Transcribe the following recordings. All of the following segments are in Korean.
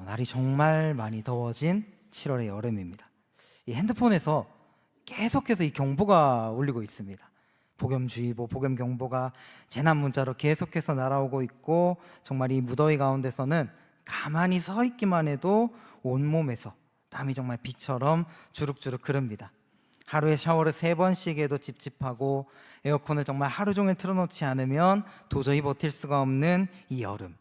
날이 정말 많이 더워진 7월의 여름입니다. 이 핸드폰에서 계속해서 이 경보가 울리고 있습니다. 폭염주의보, 폭염경보가 재난 문자로 계속해서 날아오고 있고, 정말 이 무더위 가운데서는 가만히 서 있기만 해도 온몸에서 땀이 정말 비처럼 주룩주룩 흐릅니다. 하루에 샤워를 3번씩 해도 찝찝하고, 에어컨을 정말 하루 종일 틀어놓지 않으면 도저히 버틸 수가 없는 이 여름.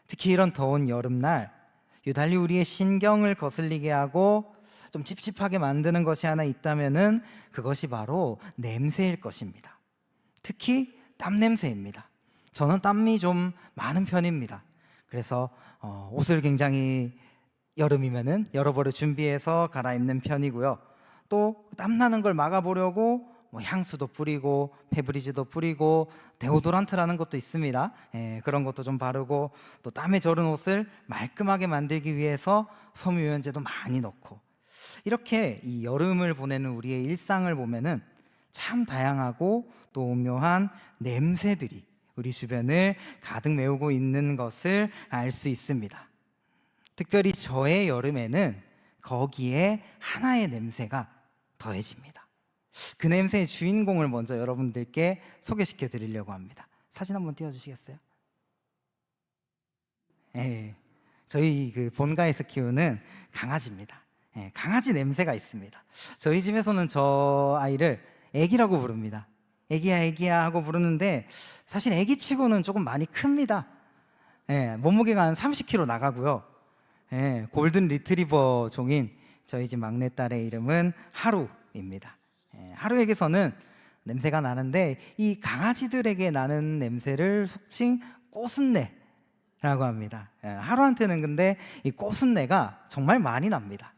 특히 이런 더운 여름날 유달리 우리의 신경을 거슬리게 하고 좀 찝찝하게 만드는 것이 하나 있다면은 그것이 바로 냄새일 것입니다. 특히 땀 냄새입니다. 저는 땀이 좀 많은 편입니다. 그래서 옷을 굉장히 여름이면은 여러 벌을 준비해서 갈아입는 편이고요. 또 땀나는 걸 막아보려고 향수도 뿌리고 페브리즈도 뿌리고 데오도란트라는 것도 있습니다. 그런 것도 좀 바르고, 또 땀에 절은 옷을 말끔하게 만들기 위해서 섬유유연제도 많이 넣고, 이렇게 이 여름을 보내는 우리의 일상을 보면은 참 다양하고 또 오묘한 냄새들이 우리 주변을 가득 메우고 있는 것을 알 수 있습니다. 특별히 저의 여름에는 거기에 하나의 냄새가 더해집니다. 그 냄새의 주인공을 먼저 여러분들께 소개시켜 드리려고 합니다. 사진 한번 띄워주시겠어요? 저희 그 본가에서 키우는 강아지입니다. 강아지 냄새가 있습니다. 저희 집에서는 저 아이를 애기라고 부릅니다. 애기야 애기야 하고 부르는데, 사실 애기치고는 조금 많이 큽니다. 몸무게가 한 30kg 나가고요. 골든 리트리버 종인 저희 집 막내딸의 이름은 하루입니다. 하루에게서는 냄새가 나는데, 이 강아지들에게 나는 냄새를 속칭 꽃순내라고 합니다. 하루한테는 근데 이 꽃순내가 정말 많이 납니다.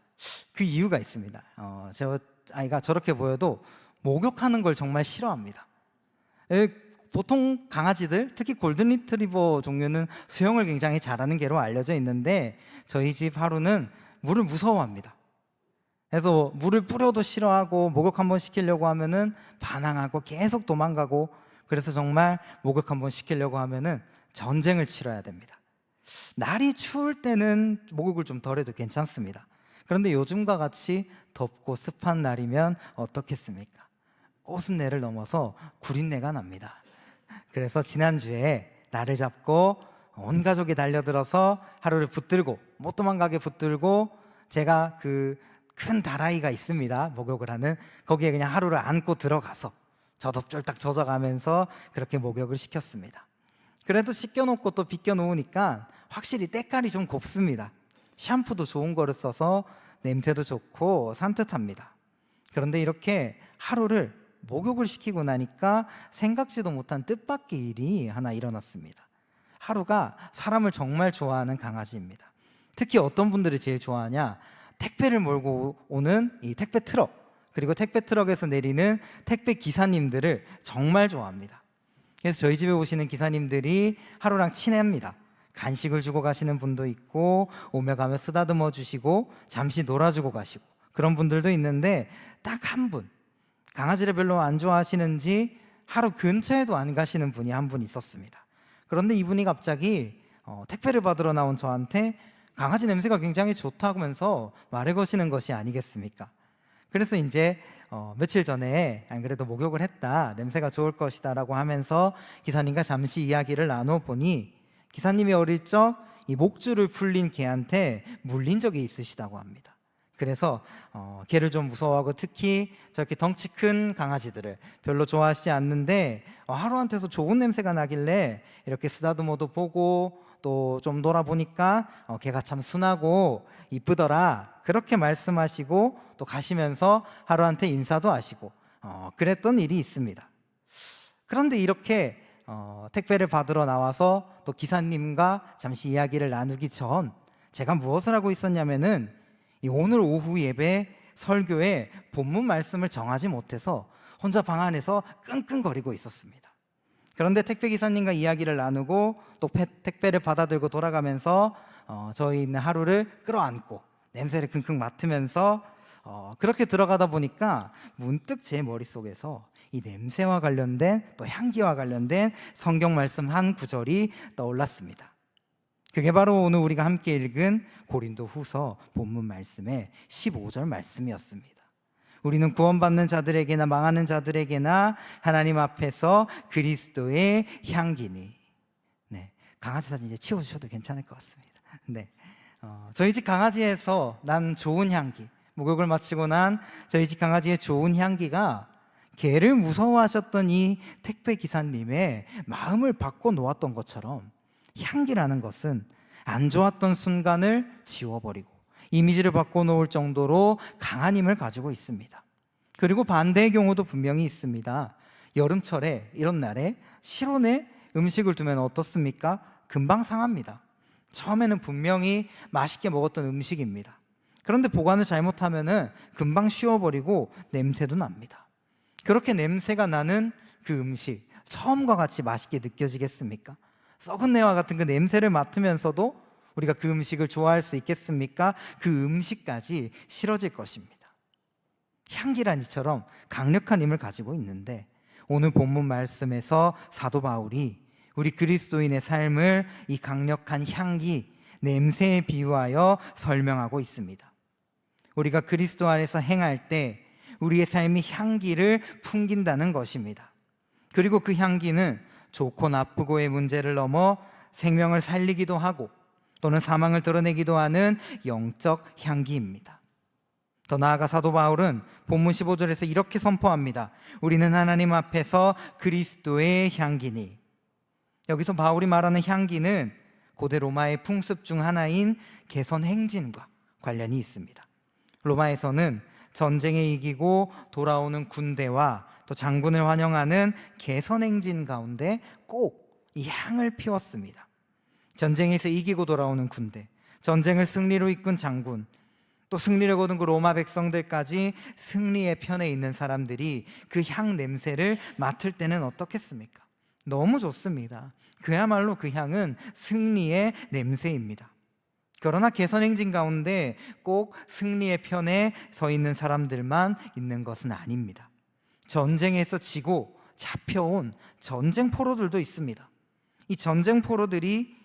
그 이유가 있습니다. 저 아이가 저렇게 보여도 목욕하는 걸 정말 싫어합니다. 보통 강아지들, 특히 골든 리트리버 종류는 수영을 굉장히 잘하는 개로 알려져 있는데, 저희 집 하루는 물을 무서워합니다. 그래서 물을 뿌려도 싫어하고, 목욕 한번 시키려고 하면은 반항하고 계속 도망가고, 그래서 정말 목욕 한번 시키려고 하면은 전쟁을 치러야 됩니다. 날이 추울 때는 목욕을 좀 덜 해도 괜찮습니다. 그런데 요즘과 같이 덥고 습한 날이면 어떻겠습니까? 꽃순내를 넘어서 구린내가 납니다. 그래서 지난주에 나를 잡고 온 가족이 달려들어서 하루를 붙들고, 못 도망가게 붙들고, 제가 그 큰 다라이가 있습니다, 목욕을 하는. 거기에 그냥 하루를 안고 들어가서 저도 쫄딱 젖어가면서 그렇게 목욕을 시켰습니다. 그래도 씻겨놓고 또 빗겨놓으니까 확실히 때깔이 좀 곱습니다. 샴푸도 좋은 거를 써서 냄새도 좋고 산뜻합니다. 그런데 이렇게 하루를 목욕을 시키고 나니까 생각지도 못한 뜻밖의 일이 하나 일어났습니다. 하루가 사람을 정말 좋아하는 강아지입니다. 특히 어떤 분들이 제일 좋아하냐? 택배를 몰고 오는 이 택배 트럭, 그리고 택배 트럭에서 내리는 택배 기사님들을 정말 좋아합니다. 그래서 저희 집에 오시는 기사님들이 하루랑 친합니다. 간식을 주고 가시는 분도 있고, 오며 가며 쓰다듬어 주시고 잠시 놀아주고 가시고, 그런 분들도 있는데, 딱 한 분, 강아지를 별로 안 좋아하시는지 하루 근처에도 안 가시는 분이 한 분 있었습니다. 그런데 이분이 갑자기 택배를 받으러 나온 저한테 강아지 냄새가 굉장히 좋다면서 말을 거시는 것이 아니겠습니까? 그래서 이제 며칠 전에 안 그래도 목욕을 했다, 냄새가 좋을 것이다 라고 하면서 기사님과 잠시 이야기를 나눠보니, 기사님이 어릴 적 이 목줄을 풀린 개한테 물린 적이 있으시다고 합니다. 그래서 개를 좀 무서워하고, 특히 저렇게 덩치 큰 강아지들을 별로 좋아하시지 않는데, 하루한테서 좋은 냄새가 나길래 이렇게 쓰다듬어도 보고, 또 좀 놀아보니까 개가 참 순하고 이쁘더라, 그렇게 말씀하시고 또 가시면서 하루한테 인사도 하시고 그랬던 일이 있습니다. 그런데 이렇게 택배를 받으러 나와서 또 기사님과 잠시 이야기를 나누기 전, 제가 무엇을 하고 있었냐면은 이 오늘 오후 예배 설교에 본문 말씀을 정하지 못해서 혼자 방 안에서 끙끙거리고 있었습니다. 그런데 택배 기사님과 이야기를 나누고 또 택배를 받아들고 돌아가면서 저희 있는 하루를 끌어안고 냄새를 킁킁 맡으면서 그렇게 들어가다 보니까 문득 제 머릿속에서 이 냄새와 관련된, 또 향기와 관련된 성경 말씀 한 구절이 떠올랐습니다. 그게 바로 오늘 우리가 함께 읽은 고린도후서 본문 말씀의 15절 말씀이었습니다. 우리는 구원받는 자들에게나 망하는 자들에게나 하나님 앞에서 그리스도의 향기니. 네, 강아지 사진 이제 치워주셔도 괜찮을 것 같습니다. 네, 저희 집 강아지에서 난 좋은 향기, 목욕을 마치고 난 저희 집 강아지의 좋은 향기가 개를 무서워하셨던 이 택배 기사님의 마음을 바꿔 놓았던 것처럼, 향기라는 것은 안 좋았던 순간을 지워버리고 이미지를 바꿔놓을 정도로 강한 힘을 가지고 있습니다. 그리고 반대의 경우도 분명히 있습니다. 여름철에 이런 날에 실온에 음식을 두면 어떻습니까? 금방 상합니다. 처음에는 분명히 맛있게 먹었던 음식입니다. 그런데 보관을 잘못하면 금방 쉬어버리고 냄새도 납니다. 그렇게 냄새가 나는 그 음식, 처음과 같이 맛있게 느껴지겠습니까? 썩은 내와 같은 그 냄새를 맡으면서도 우리가 그 음식을 좋아할 수 있겠습니까? 그 음식까지 싫어질 것입니다. 향기란 이처럼 강력한 힘을 가지고 있는데, 오늘 본문 말씀에서 사도 바울이 우리 그리스도인의 삶을 이 강력한 향기, 냄새에 비유하여 설명하고 있습니다. 우리가 그리스도 안에서 행할 때 우리의 삶이 향기를 풍긴다는 것입니다. 그리고 그 향기는 좋고 나쁘고의 문제를 넘어 생명을 살리기도 하고 또는 사망을 드러내기도 하는 영적 향기입니다. 더 나아가 사도 바울은 본문 15절에서 이렇게 선포합니다. 우리는 하나님 앞에서 그리스도의 향기니. 여기서 바울이 말하는 향기는 고대 로마의 풍습 중 하나인 개선 행진과 관련이 있습니다. 로마에서는 전쟁에 이기고 돌아오는 군대와 또 장군을 환영하는 개선 행진 가운데 꼭 이 향을 피웠습니다. 전쟁에서 이기고 돌아오는 군대, 전쟁을 승리로 이끈 장군, 또 승리를 거둔 그 로마 백성들까지 승리의 편에 있는 사람들이 그 향 냄새를 맡을 때는 어떻겠습니까? 너무 좋습니다. 그야말로 그 향은 승리의 냄새입니다. 그러나 개선행진 가운데 꼭 승리의 편에 서 있는 사람들만 있는 것은 아닙니다. 전쟁에서 지고 잡혀온 전쟁 포로들도 있습니다. 이 전쟁 포로들이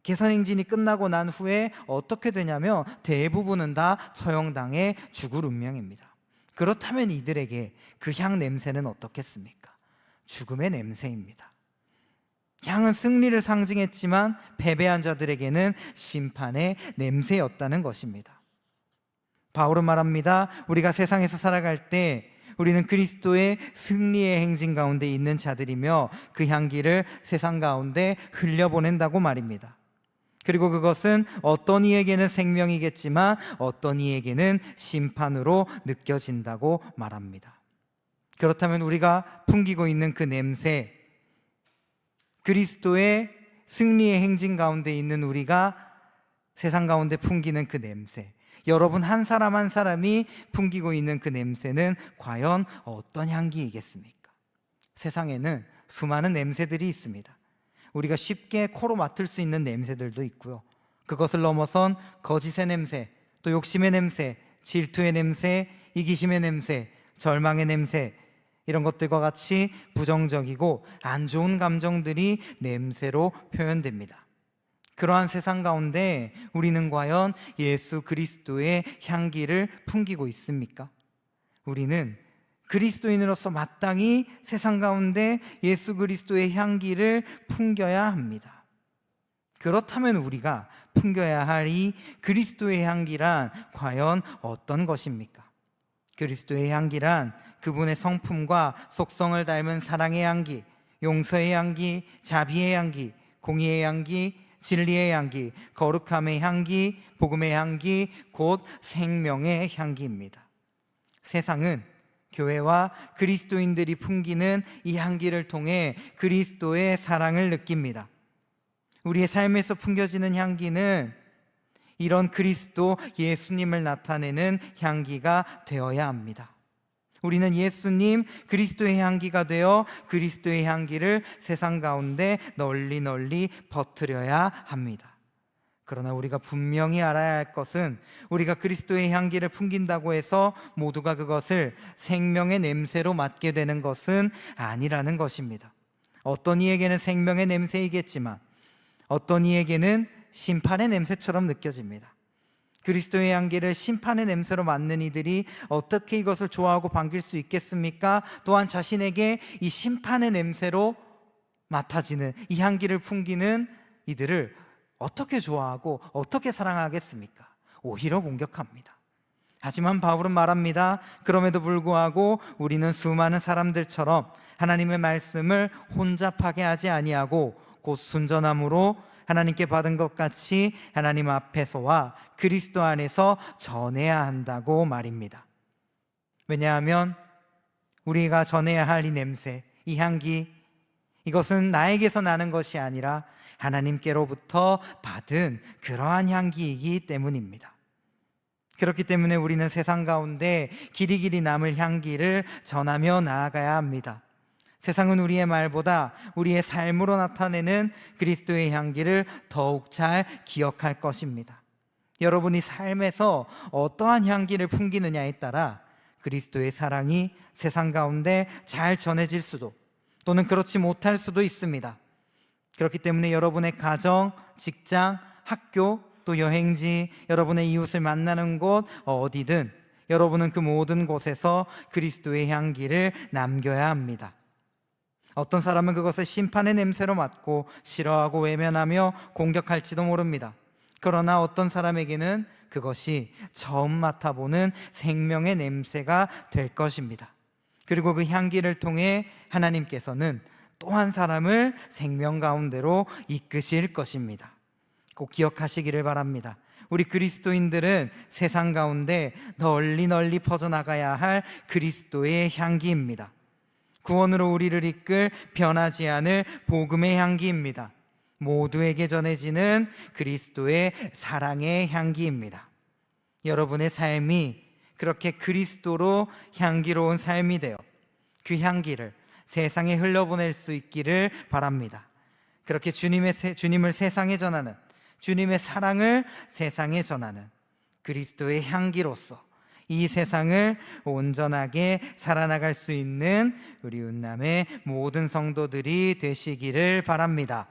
개선행진이 끝나고 난 후에 어떻게 되냐면 대부분은 다 처형당해 죽을 운명입니다. 그렇다면 이들에게 그 향 냄새는 어떻겠습니까? 죽음의 냄새입니다. 향은 승리를 상징했지만 패배한 자들에게는 심판의 냄새였다는 것입니다. 바울은 말합니다. 우리가 세상에서 살아갈 때 우리는 그리스도의 승리의 행진 가운데 있는 자들이며 그 향기를 세상 가운데 흘려보낸다고 말입니다. 그리고 그것은 어떤 이에게는 생명이겠지만 어떤 이에게는 심판으로 느껴진다고 말합니다. 그렇다면 우리가 풍기고 있는 그 냄새, 그리스도의 승리의 행진 가운데 있는 우리가 세상 가운데 풍기는 그 냄새, 여러분 한 사람 한 사람이 풍기고 있는 그 냄새는 과연 어떤 향기이겠습니까? 세상에는 수많은 냄새들이 있습니다. 우리가 쉽게 코로 맡을 수 있는 냄새들도 있고요. 그것을 넘어선 거짓의 냄새, 또 욕심의 냄새, 질투의 냄새, 이기심의 냄새, 절망의 냄새, 이런 것들과 같이 부정적이고 안 좋은 감정들이 냄새로 표현됩니다. 그러한 세상 가운데 우리는 과연 예수 그리스도의 향기를 풍기고 있습니까? 우리는 그리스도인으로서 마땅히 세상 가운데 예수 그리스도의 향기를 풍겨야 합니다. 그렇다면 우리가 풍겨야 할 이 그리스도의 향기란 과연 어떤 것입니까? 그리스도의 향기란 그분의 성품과 속성을 닮은 사랑의 향기, 용서의 향기, 자비의 향기, 공의의 향기, 진리의 향기, 거룩함의 향기, 복음의 향기, 곧 생명의 향기입니다. 세상은 교회와 그리스도인들이 풍기는 이 향기를 통해 그리스도의 사랑을 느낍니다. 우리의 삶에서 풍겨지는 향기는 이런 그리스도 예수님을 나타내는 향기가 되어야 합니다. 우리는 예수님 그리스도의 향기가 되어 그리스도의 향기를 세상 가운데 널리 퍼뜨려야 합니다. 그러나 우리가 분명히 알아야 할 것은 우리가 그리스도의 향기를 풍긴다고 해서 모두가 그것을 생명의 냄새로 맡게 되는 것은 아니라는 것입니다. 어떤 이에게는 생명의 냄새이겠지만 어떤 이에게는 심판의 냄새처럼 느껴집니다. 그리스도의 향기를 심판의 냄새로 맡는 이들이 어떻게 이것을 좋아하고 반길 수 있겠습니까? 또한 자신에게 이 심판의 냄새로 맡아지는 이 향기를 풍기는 이들을 어떻게 좋아하고 어떻게 사랑하겠습니까? 오히려 공격합니다. 하지만 바울은 말합니다. 그럼에도 불구하고 우리는 수많은 사람들처럼 하나님의 말씀을 혼잡하게 하지 아니하고 곧 순전함으로 하나님께 받은 것 같이 하나님 앞에서와 그리스도 안에서 전해야 한다고 말입니다. 왜냐하면 우리가 전해야 할 이 냄새, 이 향기, 이것은 나에게서 나는 것이 아니라 하나님께로부터 받은 그러한 향기이기 때문입니다. 그렇기 때문에 우리는 세상 가운데 길이길이 남을 향기를 전하며 나아가야 합니다. 세상은 우리의 말보다 우리의 삶으로 나타내는 그리스도의 향기를 더욱 잘 기억할 것입니다. 여러분이 삶에서 어떠한 향기를 풍기느냐에 따라 그리스도의 사랑이 세상 가운데 잘 전해질 수도 또는 그렇지 못할 수도 있습니다. 그렇기 때문에 여러분의 가정, 직장, 학교, 또 여행지, 여러분의 이웃을 만나는 곳 어디든 여러분은 그 모든 곳에서 그리스도의 향기를 남겨야 합니다. 어떤 사람은 그것을 심판의 냄새로 맡고 싫어하고 외면하며 공격할지도 모릅니다. 그러나 어떤 사람에게는 그것이 처음 맡아보는 생명의 냄새가 될 것입니다. 그리고 그 향기를 통해 하나님께서는 또 한 사람을 생명 가운데로 이끄실 것입니다. 꼭 기억하시기를 바랍니다. 우리 그리스도인들은 세상 가운데 널리 퍼져나가야 할 그리스도의 향기입니다. 구원으로 우리를 이끌 변하지 않을 복음의 향기입니다. 모두에게 전해지는 그리스도의 사랑의 향기입니다. 여러분의 삶이 그렇게 그리스도로 향기로운 삶이 되어 그 향기를 세상에 흘려보낼 수 있기를 바랍니다. 그렇게 주님을 세상에 전하는, 주님의 사랑을 세상에 전하는 그리스도의 향기로서 이 세상을 온전하게 살아나갈 수 있는 우리 운남의 모든 성도들이 되시기를 바랍니다.